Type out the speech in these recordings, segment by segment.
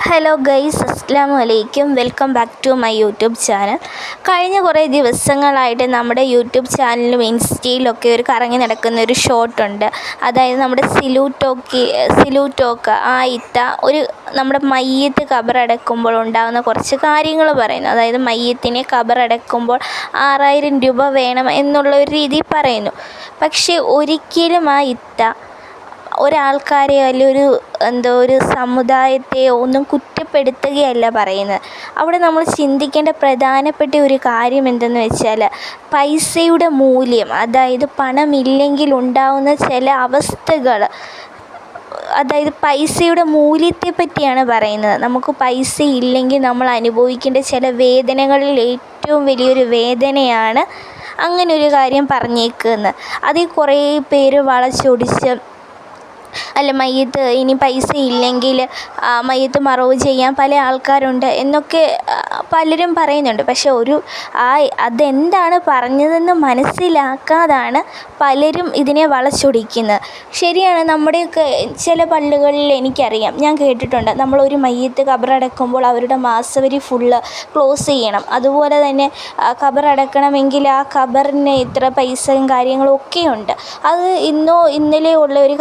Hello guys, അസ്സലാമു അലൈക്കും. Welcome back to my YouTube channel. കഴിഞ്ഞ കുറേ ദിവസങ്ങളായിട്ട് നമ്മുടെ യൂട്യൂബ് ചാനലിലും ഇൻസ്റ്റയിലൊക്കെ ഒരു കറങ്ങി നടക്കുന്ന ഒരു ഷോട്ടുണ്ട്. അതായത് നമ്മുടെ സിലു ടോക്ക് ആ ഇത്ത നമ്മുടെ മയ്യത്ത് ഖബറടക്കുമ്പോൾ ഉണ്ടാകുന്ന കുറച്ച് കാര്യങ്ങൾ പറയുന്നു. അതായത് മയ്യത്തിനെ ഖബറടക്കുമ്പോൾ 6000 രൂപ വേണം എന്നുള്ള ഒരു രീതിയിൽ പറയുന്നു. പക്ഷേ ഒരിക്കലും ആ ഇത്ത ഒരാൾക്കാരെയോ അല്ലെങ്കിൽ ഒരു സമുദായത്തെയോ ഒന്നും കുറ്റപ്പെടുത്തുകയല്ല പറയുന്നത്. അവിടെ നമ്മൾ ചിന്തിക്കേണ്ട പ്രധാനപ്പെട്ട ഒരു കാര്യം എന്തെന്ന് വെച്ചാൽ, പൈസയുടെ മൂല്യം, അതായത് പണമില്ലെങ്കിൽ ഉണ്ടാകുന്ന ചില അവസ്ഥകൾ, അതായത് പൈസയുടെ മൂല്യത്തെ പറ്റിയാണ് പറയുന്നത്. നമുക്ക് പൈസ ഇല്ലെങ്കിൽ നമ്മൾ അനുഭവിക്കേണ്ട ചില വേദനകളിൽ ഏറ്റവും വലിയൊരു വേദനയാണ് അങ്ങനൊരു കാര്യം പറഞ്ഞേക്കുന്നത്. അതിൽ കുറേ പേര് വളച്ചൊടിച്ച് മയ്യത്ത് ഇനി പൈസ ഇല്ലെങ്കിൽ മയ്യത്ത് മറവ് ചെയ്യാൻ പല ആൾക്കാരുണ്ട് എന്നൊക്കെ പലരും പറയുന്നുണ്ട്. പക്ഷെ അതെന്താണ് പറഞ്ഞതെന്ന് മനസ്സിലാക്കാതാണ് പലരും ഇതിനെ വളച്ചൊടിക്കുന്നത്. ശരിയാണ്, നമ്മുടെയൊക്കെ ചില പള്ളികളിൽ എനിക്കറിയാം, ഞാൻ കേട്ടിട്ടുണ്ട്, നമ്മളൊരു മയ്യത്ത് ഖബറടക്കുമ്പോൾ അവരുടെ മാസവരി ഫുള്ള് ക്ലോസ് ചെയ്യണം. അതുപോലെ തന്നെ ഖബറടക്കണമെങ്കിൽ ആ ഖബറിന് ഇത്ര പൈസയും കാര്യങ്ങളും ഒക്കെയുണ്ട്. അത് ഇന്നോ ഇന്നലെയോ ഉള്ള ഒരു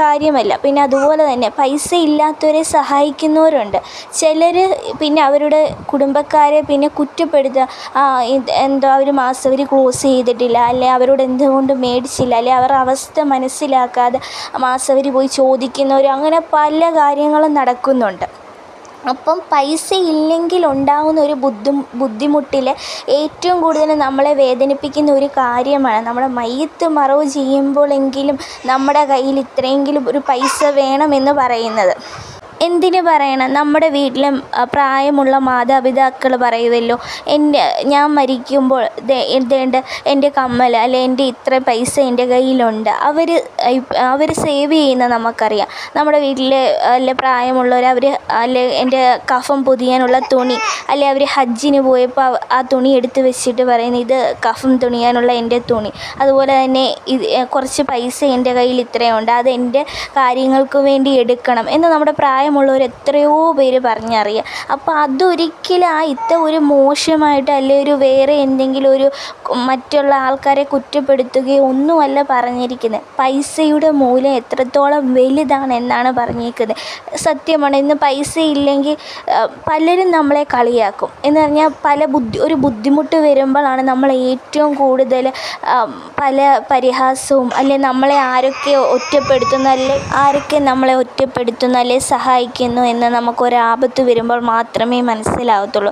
കാര്യമല്ല. പിന്നെ അതുപോലെ തന്നെ പൈസ ഇല്ലാത്തവരെ സഹായിക്കുന്നവരുണ്ട്. ചിലർ പിന്നെ അവരുടെ കുടുംബക്കാരെ പിന്നെ കുറ്റപ്പെടുത്തുക, അവർ മാസവരി ക്ലോസ് ചെയ്തിട്ടില്ല, അല്ലെ അവരോട് എന്തുകൊണ്ട് മേടിച്ചില്ല, അല്ലെ അവരുടെ അവസ്ഥ മനസ്സിലാക്കാതെ മാസവരി പോയി ചോദിക്കുന്നവർ, അങ്ങനെ പല കാര്യങ്ങളും നടക്കുന്നുണ്ട്. അപ്പം പൈസ ഇല്ലെങ്കിൽ ഉണ്ടാകുന്ന ഒരു ബുദ്ധിമുട്ടിൽ ഏറ്റവും കൂടുതൽ നമ്മളെ വേദനിപ്പിക്കുന്ന ഒരു കാര്യമാണ് നമ്മുടെ മയ്യത്ത് മറവ് ചെയ്യുമ്പോഴെങ്കിലും നമ്മുടെ കയ്യിൽ ഇത്രയെങ്കിലും ഒരു പൈസ വേണമെന്ന് പറയുന്നത്. എന്തിന് പറയണം? നമ്മുടെ വീട്ടിലും പ്രായമുള്ള മാതാപിതാക്കൾ പറയുമല്ലോ, ഞാൻ മരിക്കുമ്പോൾ എൻ്റെ കമ്മൽ അല്ലെ എൻ്റെ ഇത്ര പൈസ എൻ്റെ കയ്യിലുണ്ട്. അവർ സേവ് ചെയ്യുന്ന നമുക്കറിയാം. നമ്മുടെ വീട്ടിൽ അല്ലെ പ്രായമുള്ളവർ അല്ലെ എൻ്റെ കഫൻ പൊതിയാനുള്ള തുണി, അല്ലെ അവർ ഹജ്ജിന് പോയപ്പോൾ ആ തുണി എടുത്ത് വെച്ചിട്ട് പറയുന്നത് ഇത് കഫൻ തുണിയാനുള്ള എൻ്റെ തുണി. അതുപോലെ തന്നെ കുറച്ച് പൈസ എൻ്റെ കയ്യിൽ ഇത്രയുണ്ട്, അത് എൻ്റെ കാര്യങ്ങൾക്ക് വേണ്ടി എടുക്കണം എന്ന് നമ്മുടെ പ്രായമുള്ളവർ എത്രയോ പേര് പറഞ്ഞറിയാം. അപ്പോൾ അതൊരിക്കലും ആ ഒരു മോശമായിട്ട് അല്ലെ ഒരു വേറെ എന്തെങ്കിലും ഒരു മറ്റുള്ള ആൾക്കാരെ കുറ്റപ്പെടുത്തുകയോ ഒന്നുമല്ല പറഞ്ഞിരിക്കുന്നത്. പൈസയുടെ മൂല്യം എത്രത്തോളം വലുതാണ് എന്നാണ് പറഞ്ഞിരിക്കുന്നത്. സത്യമാണ്, ഇന്ന് പൈസ ഇല്ലെങ്കിൽ പലരും നമ്മളെ കളിയാക്കും. എന്ന് പറഞ്ഞാൽ ഒരു ബുദ്ധിമുട്ട് വരുമ്പോഴാണ് നമ്മൾ ഏറ്റവും കൂടുതൽ പല പരിഹാസവും, അല്ലെ നമ്മളെ ആരൊക്കെ നമ്മളെ ഒറ്റപ്പെടുത്തുന്നു അല്ലെ സഹായിക്കുന്നു എന്ന് നമുക്കൊരാപത്ത് വരുമ്പോൾ മാത്രമേ മനസ്സിലാവത്തുള്ളൂ.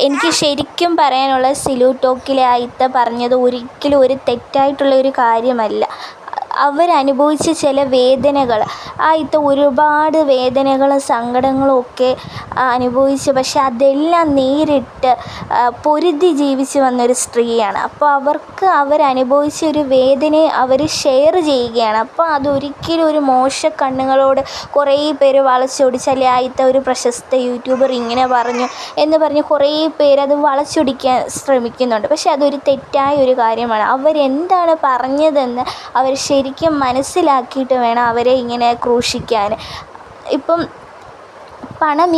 എനിക്ക് ശരിക്കും പറയാനുള്ള സിലു ടോക്കിലെ ആ ഇത്ത പറഞ്ഞത് ഒരിക്കലും ഒരു തെറ്റായിട്ടുള്ള ഒരു കാര്യമല്ല. അവരനുഭവിച്ച ചില വേദനകൾ, ആ ഇത്ത ഒരുപാട് വേദനകളും സങ്കടങ്ങളും ഒക്കെ അനുഭവിച്ച്, പക്ഷെ അതെല്ലാം നേരിട്ട് പൊരുതി ജീവിച്ച് വന്നൊരു സ്ത്രീയാണ്. അപ്പോൾ അവരനുഭവിച്ച ഒരു വേദനയെ അവർ ഷെയർ ചെയ്യുകയാണ്. അപ്പോൾ അതൊരിക്കലും ഒരു കണ്ണുകളോട് കുറേ പേര് വളച്ചൊടിച്ച്, അല്ലെ ആ ഇത്ത ഒരു പ്രശസ്ത യൂട്യൂബർ ഇങ്ങനെ പറഞ്ഞു എന്ന് പറഞ്ഞ് കുറേ പേരത് വളച്ചൊടിക്കാൻ ശ്രമിക്കുന്നുണ്ട്. പക്ഷെ അതൊരു തെറ്റായ ഒരു കാര്യമാണ്. അവരെന്താണ് പറഞ്ഞതെന്ന് അവർ ശരിക്കും മനസ്സിലാക്കിയിട്ട് വേണം അവരെ ഇങ്ങനെ ക്രൂശിക്കാൻ. ഇപ്പം പണം